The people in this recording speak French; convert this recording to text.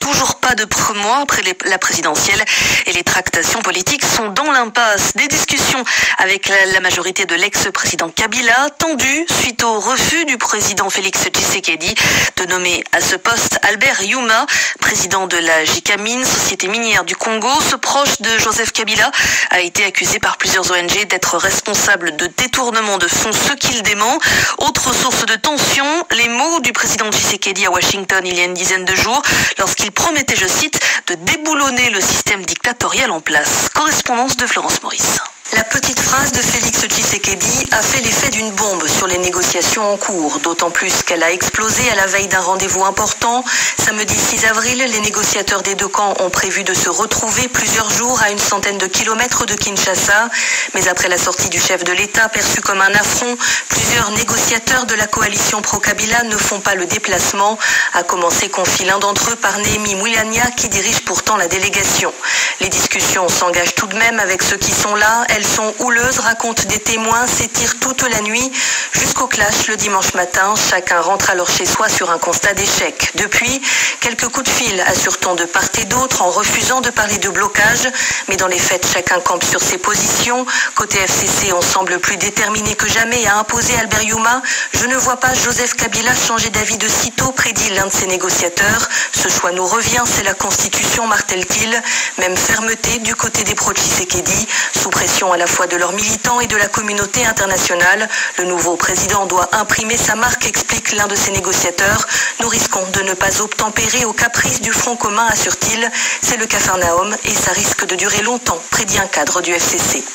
Toujours pas de mois après la présidentielle et les tractations politiques sont dans l'impasse. Des discussions avec la majorité de l'ex-président Kabila tendues suite au refus du président Félix Tshisekedi de nommer à ce poste Albert Yuma, président de la JICA-Mines, société minière du Congo. Ce proche de Joseph Kabila a été accusé par plusieurs ONG d'être responsable de détournement de fonds, ce qu'il dément. Autre source de tension, les mots du président Tshisekedi à Washington il y a une dizaine de jours, lorsqu'il promettait, je cite, de déboulonner le système dictatorial en place. Correspondance de Florence Maurice. La petite phrase de Félix Tshisekedi a fait l'effet d'une bombe sur les négociations en cours, d'autant plus qu'elle a explosé à la veille d'un rendez-vous important. Samedi 6 avril, les négociateurs des deux camps ont prévu de se retrouver plusieurs jours à une centaine de kilomètres de Kinshasa. Mais après la sortie du chef de l'État, perçu comme un affront, plusieurs négociateurs de la coalition pro-Kabila ne font pas le déplacement, à commencer confie l'un d'entre eux par Néhémie Mouilania, qui dirige pourtant la délégation. Les discussions s'engagent tout de même avec ceux qui sont là. Elles sont houleuses, racontent des témoins, s'étirent toute la nuit jusqu'au clash le dimanche matin. Chacun rentre alors chez soi sur un constat d'échec. Depuis, quelques coups de fil assure-t-on de part et d'autre en refusant de parler de blocage. Mais dans les faits, chacun campe sur ses positions. Côté FCC, on semble plus déterminé que jamais à imposer Albert Yuma. Je ne vois pas Joseph Kabila changer d'avis de sitôt, prédit l'un de ses négociateurs. Ce choix nous revient, c'est la Constitution, martèle-t-il. Même fermeté du côté des pro-Tshisekedi, sous pression à la fois de leurs militants et de la communauté internationale. Le nouveau président doit imprimer sa marque, explique l'un de ses négociateurs. Nous risquons de ne pas obtempérer aux caprices du Front commun, assure-t-il. C'est le Capharnaüm et ça risque de durer longtemps, prédit un cadre du FCC.